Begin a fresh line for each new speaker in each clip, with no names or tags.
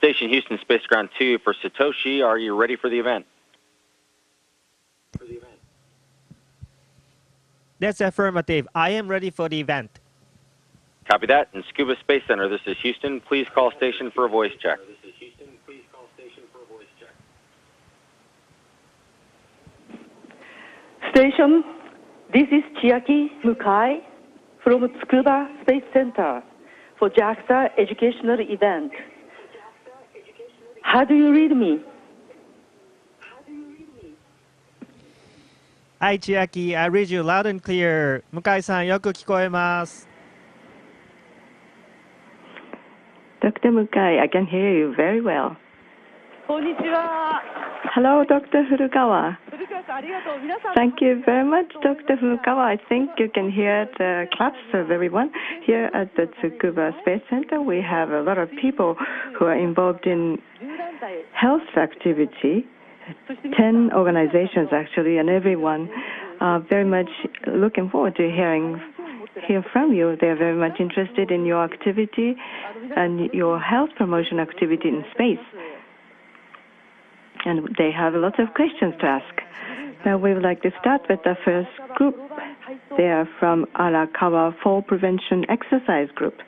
Station Houston, Space Ground 2 for Satoshi. Are you ready for the event?
That's affirmative. I am ready for the event.
Copy that. And Scuba Space Center, this is Houston. Please call station for a voice check.
Station, this is Chiaki Mukai from Tsukuba Space Center for JAXA educational event. How do you read me?
Hi, Chiaki. I read you loud and clear. 向井さん、よく聞こえます。
Dr. Mukai, I can hear you very well.
こんにちは。
Hello, Dr. Furukawa.
古川さん、ありがとう。皆さん。
Thank you very much, Dr. Furukawa. I think you can hear the claps of everyone. Here at the Tsukuba Space Center, we have a lot of people who are involved in health activity. 10 organizations actually, and everyone are very much looking forward to hear from you. They are very much interested in your activity and your health promotion activity in space. And they have a lot of questions to ask. Now we would like to start with the first group. They are from Arakawa Fall Prevention Exercise Group.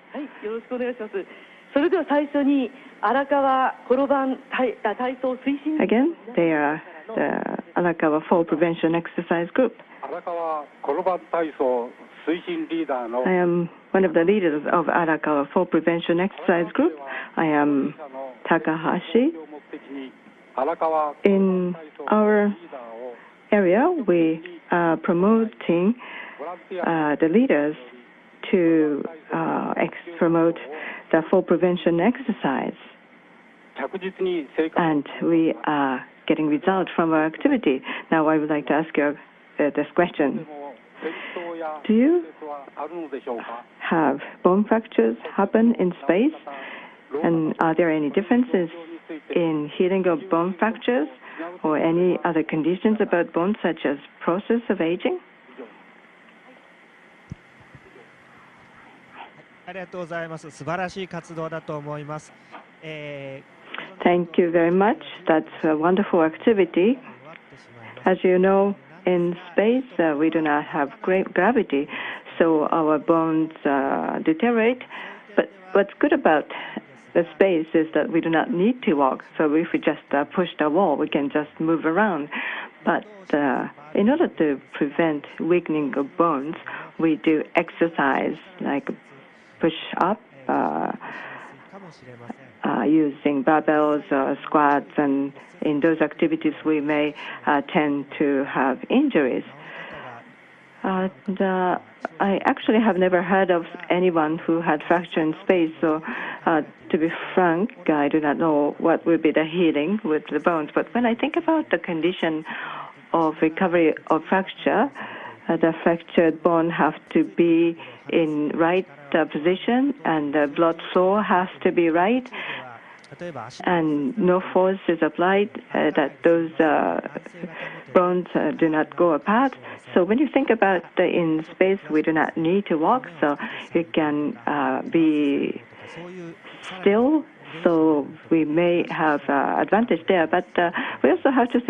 よろしくお願いします。それでは最初に荒川転ばん体操推進
Again, they are the Arakawa Fall Prevention Exercise Group.
荒川転ばん体操推進リーダーの
I am one of the leaders of Arakawa Fall Prevention Exercise Group. I am Takahashi. In our area, we are promoting the leaders to promote the fall prevention exercise. And we are getting results from our activity. Now I would like to ask you this question. Do you have bone fractures happen in space? And are there any differences in healing of bone fractures or any other conditions about bones such as process of aging?
ありがとうございます。素晴らしい活動だと思います。
Thank you very much. That's a wonderful activity. As you know, in space, we do not have great gravity, so our bones deteriorate. But what's good about the space is that we do not need to walk. So if we just push the wall, we can just move around. But in order to prevent weakening of bones, we do exercise like push up, using barbells or squats, and in those activities we may tend to have injuries. And I actually have never heard of anyone who had fracture in space, so to be frank, I do not know what will be the healing with the bones. But when I think about the condition of recovery of fracture, the fractured bone have to be in right position, and the blood flow has to be right, and no force is applied, that those bones do not go apart. So when you think about in space, we do not need to walk, so you can be still. So we may have advantage there, but we also have to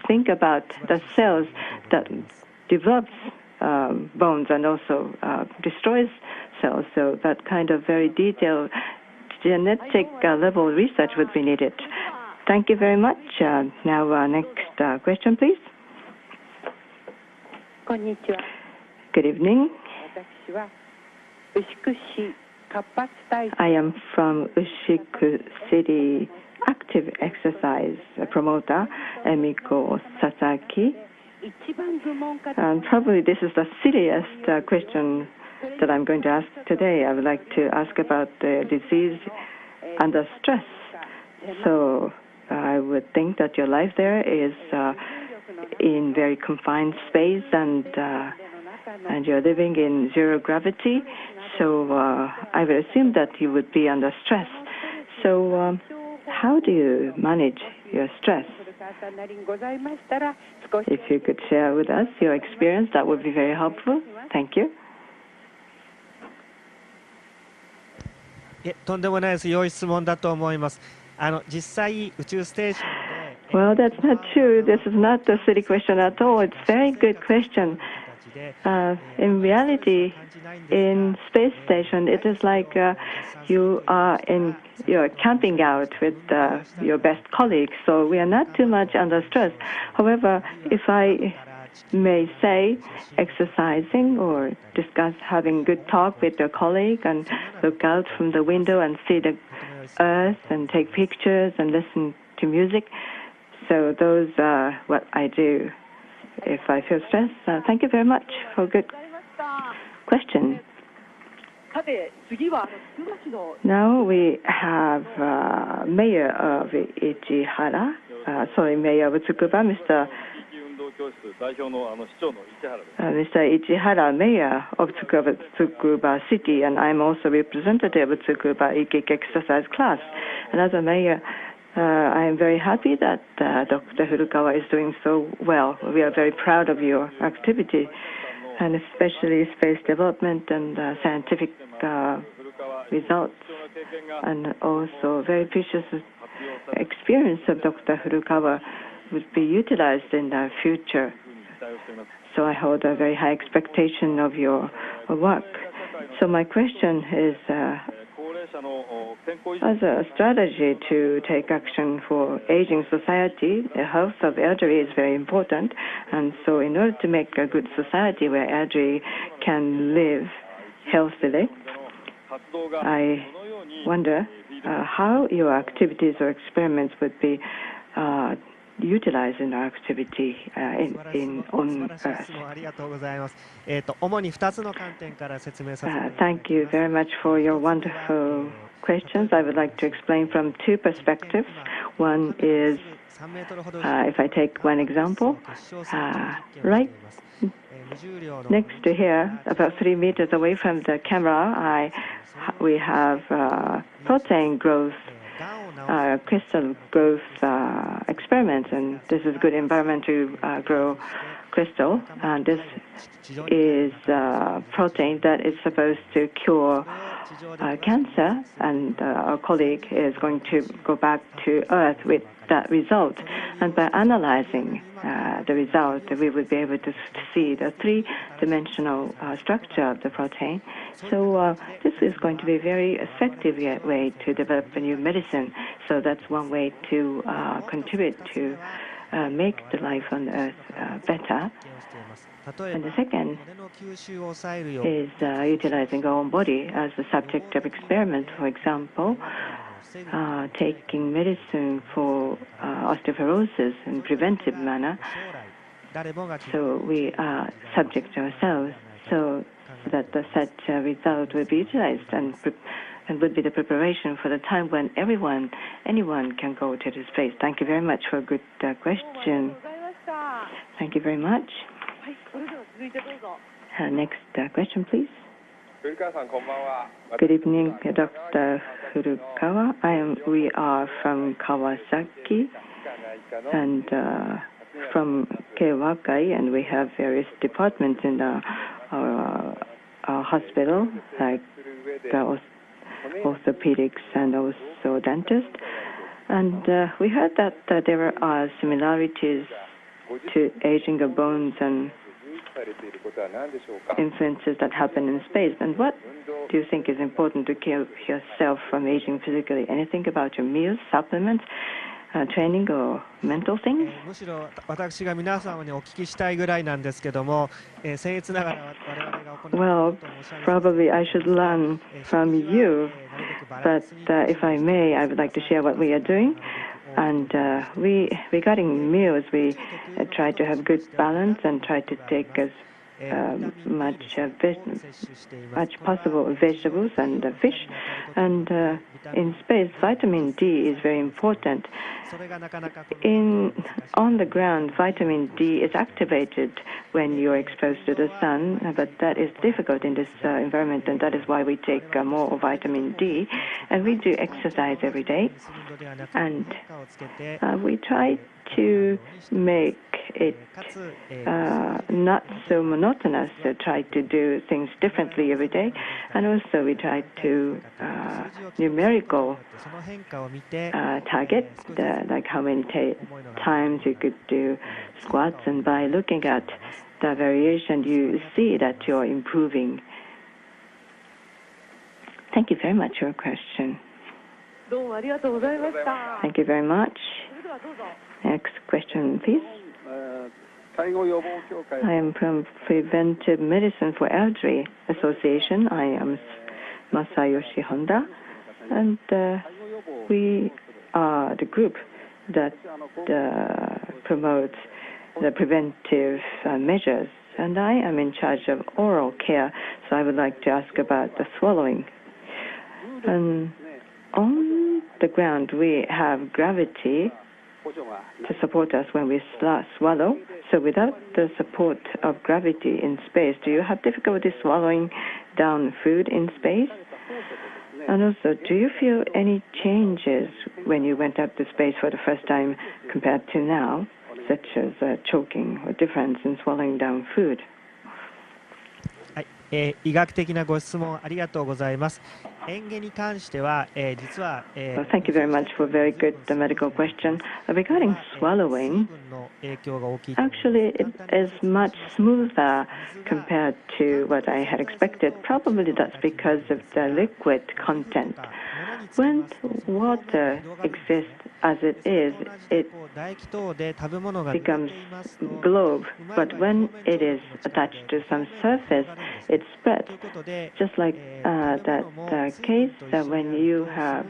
think about the cells that develops bones and also destroys cells. So that kind of very detailed genetic level research would be needed. Thank you very much. Now, next question, please. Good evening. I am from Ushiku City Active Exercise promoter, Emiko Sasaki. And probably this is the silliest question that I'm going to ask today. I would like to ask about the disease under stress. So I would think that your life there is in very confined space, and you're living in zero gravity. So I would assume that you would be under stress. So how do you manage your stress? If you could share with us your experience, that would be very helpful. Thank you.
とんでもないです。良い質問だと思います。実際宇宙ステーションで
Well, that's not true. This is not a silly question at all. It's a very good question. In reality, in space station, it is like you're camping out with your best colleagues. So we are not too much under stress. However, if I may say, exercising or discuss having good talk with your colleague and look out from the window and see the Earth and take pictures and listen to music. So those are what I do if I feel stressed. Thank you very much for a good question. Now we have Mayor of Ichihara, Mayor of Tsukuba, Mr. Ichihara, Mayor of Tsukuba City, and I'm also representative of Tsukuba Ikik exercise class. And as a mayor, I am very happy that Dr. Furukawa is doing so well. We are very proud of your activity, and especially space development and scientific results, and also very precious experience of Dr. Furukawa would be utilized in the future. So I hold a very high expectation of your work. So my question is, as a strategy to take action for aging society, the health of elderly is very important. And so in order to make a good society where elderly can live healthily, I wonder how your activities or experiments would be utilized in our activity on Earth. Thank you very much for your wonderful questions. I would like to explain from two perspectives. One is, if I take one example, right next to here, about 3 meters away from the camera, we have protein growth, crystal growth experiments, and this is good environment to grow crystal. And this is protein that is supposed to cure cancer, and our colleague is going to go back to Earth with that result. And by analyzing the result, we would be able to see the three-dimensional structure of the protein. So this is going to be a very effective way to develop a new medicine. So that's one way to contribute to make the life on Earth better. And the second is utilizing our own body as a subject of experiment. For example, taking medicine for osteoporosis in preventive manner. So we subject ourselves so that such a result will be utilized and would be the preparation for the time when anyone can go to the space. Thank you very much for a good question. Thank you very much. Next question, please. Good evening, Dr. Furukawa. We are from Kawasaki and from Keiwakai, and we have various departments in our hospital, like orthopedics and also dentist. And we heard that there are similarities to aging of bones and influences that happen in space. And what do you think is important to keep yourself from aging physically? Anything about your meals, supplements, training, or mental things?
むしろ私が皆様にお聞きしたいぐらいなんですけども、僭越ながら我々が行う
Well, probably I should learn from you, but if I may, I would like to share what we are doing. And regarding meals, we try to have good balance and try to take as much possible vegetables and fish. And in space, vitamin D is very important. On the ground, vitamin D is activated when you're exposed to the sun, but that is difficult in this environment, and that is why we take more vitamin D. And we do exercise every day, and we try to make it not so monotonous, so try to do things differently every day. And also we try to numerically numerical
その変化を見て、
target, like how many times you could do squats, and by looking at the variation, you see that you're improving. Thank you very much for your question.
どうもありがとうございました。
Thank you very much.
それではどうぞ。
Next question, please.
介護予防協会
I am from Preventive Medicine for Elderly Association. I am Masayoshi Honda, and we are the group that promotes the preventive measures, and I am in charge of oral care, so I would like to ask about the swallowing. On the ground, we have gravity to support us when we swallow. So without the support of gravity in space, do you have difficulty swallowing down food in space? And also, do you feel any changes when you went up to space for the first time compared to now, such as choking or difference in swallowing down food?
はい、医学的なご質問ありがとうございます。嚥下に関しては、実は、
Well, thank you very much for a very good medical question. Regarding swallowing,
水分の影響が大きい。
actually it is much smoother compared to what I had expected. Probably that's because of the liquid content. When water exists as it is, it
唾液等で食べ物が
becomes globe, but when it is attached to some surface, it spreads. Just like that case that when you have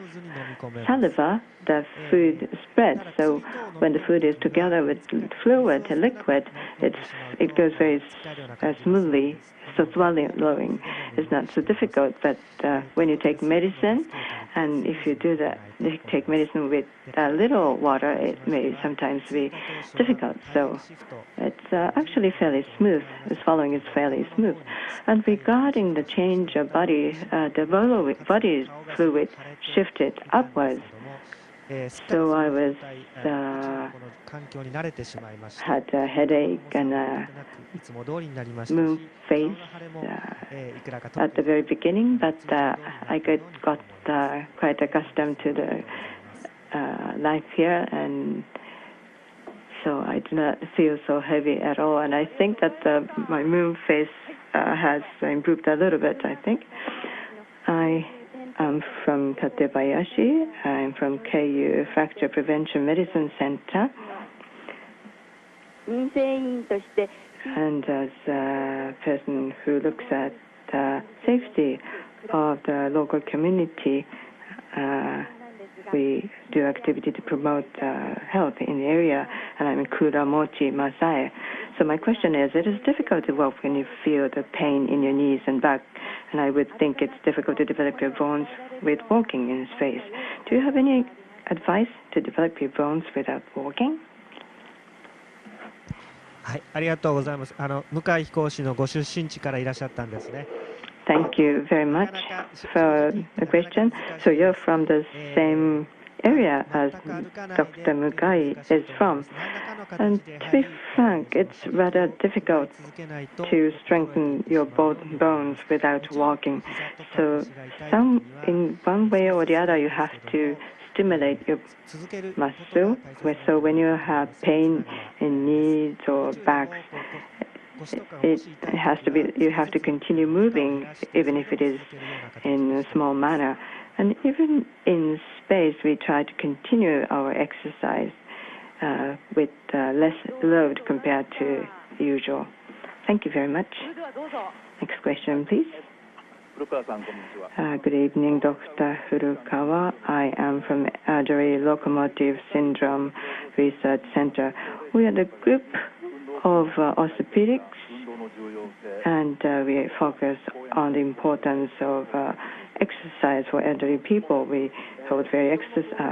saliva, the food spreads. So when the food is together with fluid, liquid, it goes very smoothly. So swallowing is not so difficult. But when you take medicine, and if you do that, you take medicine with a little water, it may sometimes be difficult. So it's actually fairly smooth. The swallowing is fairly smooth. And regarding the change of body, the body fluid shifted upwards. So I was had a headache and a moon face at the very beginning, but I got quite accustomed to the life here, and so I do not feel so heavy at all. And I think that my moon face has improved a little bit, I think. I'm from Tatebayashi. I'm from KU Fracture Prevention Medicine Center. And as a person who looks at the safety of the local community, we do activity to promote health in the area, and I'm in Kuramochi, Masai. So my question is, it is difficult to walk when you feel the pain in your knees and back, and I would think it's difficult to develop your bones with walking in space. Do you have any advice to develop your bones without walking?
はい、ありがとうございます。向井飛行士のご出身地からいらっしゃったんですね。
Thank you very much for the question. So you're from the same area as Dr. Mukai is from. And to be frank, it's rather difficult to strengthen your bones without walking. So in one way or the other, you have to stimulate your muscle. So when you have pain in knees or backs, it has to be, you have to continue moving, even if it is in a small manner. And even in space, we try to continue our exercise with less load compared to usual. Thank you very much. Next question, please. Good evening, Dr. Furukawa. I am from Elderly Locomotive Syndrome Research Center. We are the group of orthopedics, and we focus on the importance of exercise for elderly people. We hold various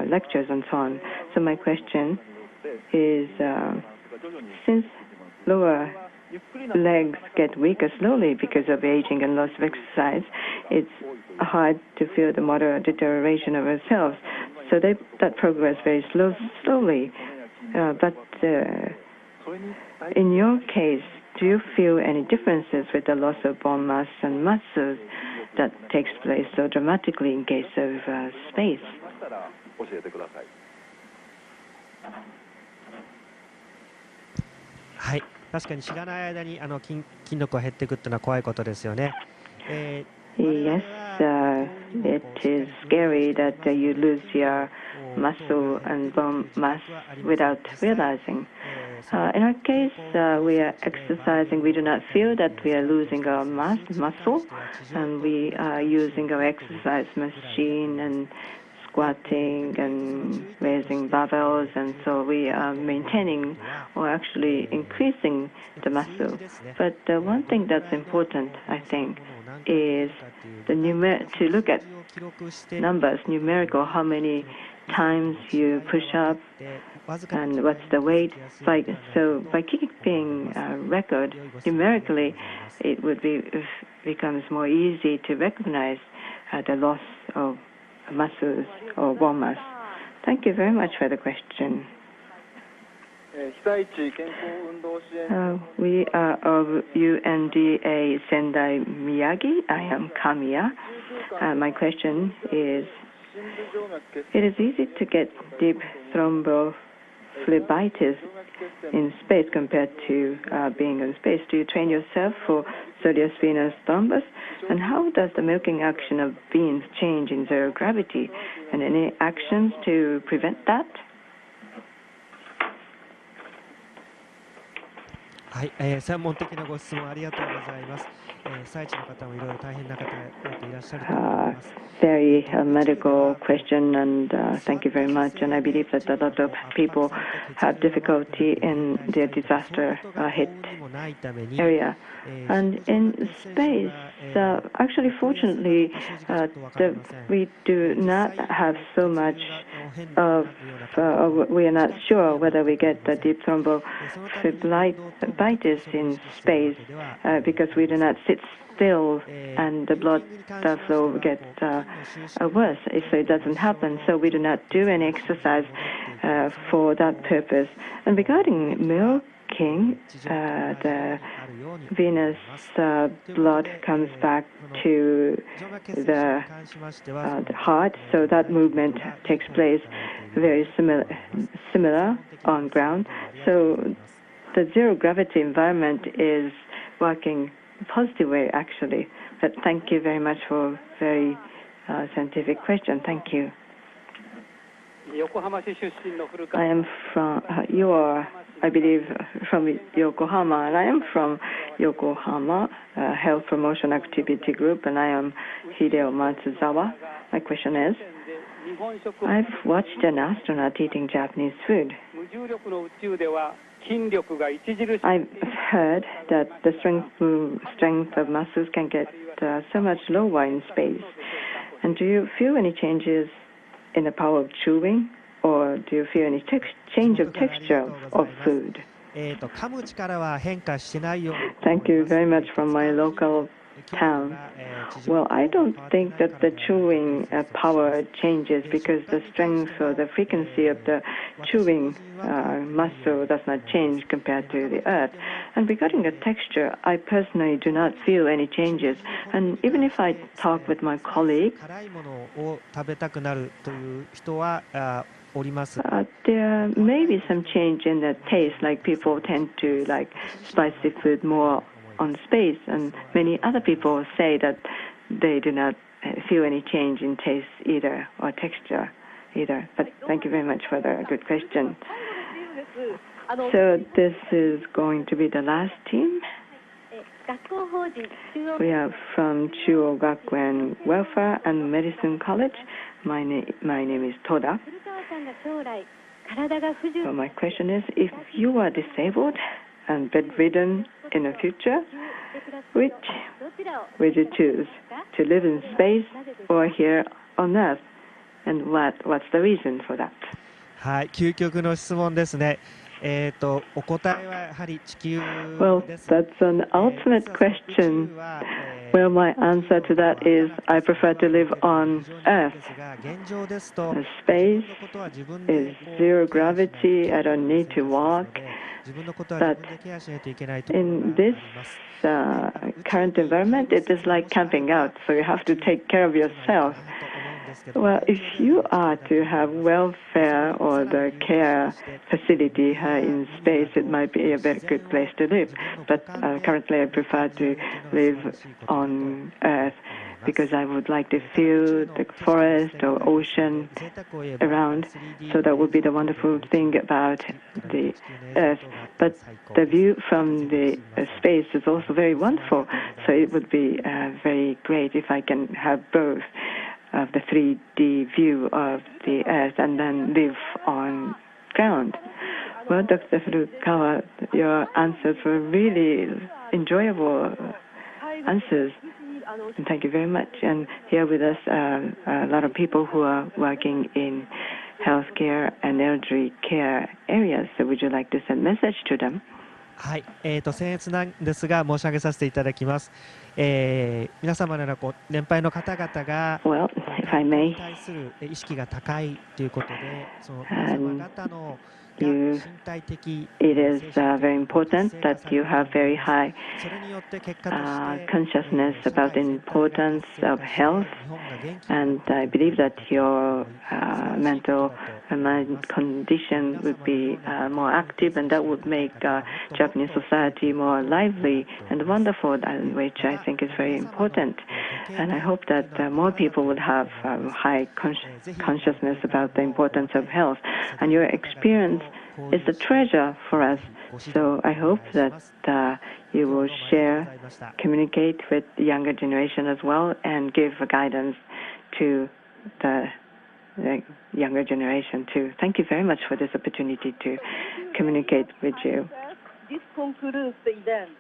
lectures and so on. So my question is, since lower legs get weaker slowly because of aging and loss of exercise, it's hard to feel the motor deterioration of ourselves. So that progress very slowly. But in your case, do you feel any differences with the loss of bone mass and muscles that takes place so dramatically in case of space?
教えてください。
はい、確かに知らない間に筋力が減っていくっていうのは怖いことですよね。
Yes, it is scary that you lose your muscle and bone mass without realizing. In our case, we are exercising. We do not feel that we are losing our muscle, and we are using our exercise machine and squatting and raising barbells, and so we are maintaining or actually increasing the muscle. But one thing that's important, I think, is to look at numbers, numerical, how many times you push up and what's the weight. So by keeping a record numerically, it becomes more easy to recognize the loss of muscles or bone mass. Thank you very much for the question. We are of UNDA Sendai Miyagi. I am Kamiya. My question is, it is easy to get deep thrombophlebitis in space compared to being in space. Do you train yourself for soleus venous thrombus? And how does the milking action of veins change in zero gravity? And any actions to prevent that?
はい、専門的なご質問ありがとうございます。被災地の方もいろいろ大変な方が多くいらっしゃると思います。
Very medical question, and thank you very much. And I believe that a lot of people have difficulty in their disaster hit area. And in space, actually, fortunately, we do not have so much of, we are not sure whether we get the deep thrombophlebitis in space because we do not sit still and the blood flow gets worse, so it doesn't happen. So we do not do any exercise for that purpose. And regarding milking, the venous blood comes back to the heart, so that movement takes place very similar on ground. So the zero gravity environment is working positive way, actually. But thank you very much for a very scientific question. Thank you. I am from, you are, I believe, from Yokohama, and I am from Yokohama Health Promotion Activity Group, and I am Hideo Matsuzawa. My question is, I've watched an astronaut eating Japanese food. I've heard that the strength of muscles can get so much lower in space. And do you feel any changes in the power of chewing, or do you feel any change of texture of food? Thank you very much from my local town. Well, I don't think that the chewing power changes because the strength or the frequency of the chewing muscle does not change compared to the Earth. And regarding the texture, I personally do not feel any changes. And even if I talk with my colleague, there may be some change in the taste, like people tend to like spicy food more on space, and many other people say that they do not feel any change in taste either or texture either. But thank you very much for the good question. So this is going to be the last team. We are from Chuo Gakuen Welfare and Medicine College. My name is Toda. So my question is, if you are disabled and bedridden in the future, which would you choose, to live in space or here on Earth, and what's the reason for that?
はい、究極の質問ですね。お答えはやはり地球
Well,
です。
that's an ultimate question. Well, my answer to that is I prefer to live on Earth.
現状ですと
Space
自分のことは自分で
is zero gravity. I don't need to walk.
自分のことは自分でケアしないといけないところがあ
In
り
this
ます。
current environment, it is like camping out, so you have to take care of yourself. Well, if you are to have welfare or the care facility in space, it might be a very good place to live. But currently, I prefer to live on Earth because I would like to feel the forest or ocean around. So that would be the wonderful thing about the Earth. But the view from the space is also very wonderful. So it would be very great if I can have both of the 3D view of the Earth and then live on ground. Well, Dr. Furukawa, your answers were really enjoyable answers. And thank you very much. And here with us a lot of people who are working in healthcare and elderly care areas. So would you like to send a message to them?
はい、僭越なんですが申し上げさせていただきます。皆様のような年配の方々が
Well, if I
健康
may,
に対する意識が高いということで、その皆様方の
you,
身体的
it is very important that you have very high
それによって結果として
consciousness about the importance of health, and I believe that your mental and mind condition would be more active, and that would make Japanese society more lively and wonderful, which I think is very important. And I hope that more people would have high consciousness about the importance of health. And your experience is a treasure for us. So I hope that you will share, communicate with the younger generation as well, and give guidance to the younger generation too. Thank you very much for this opportunity to communicate with you.
This concludes the event.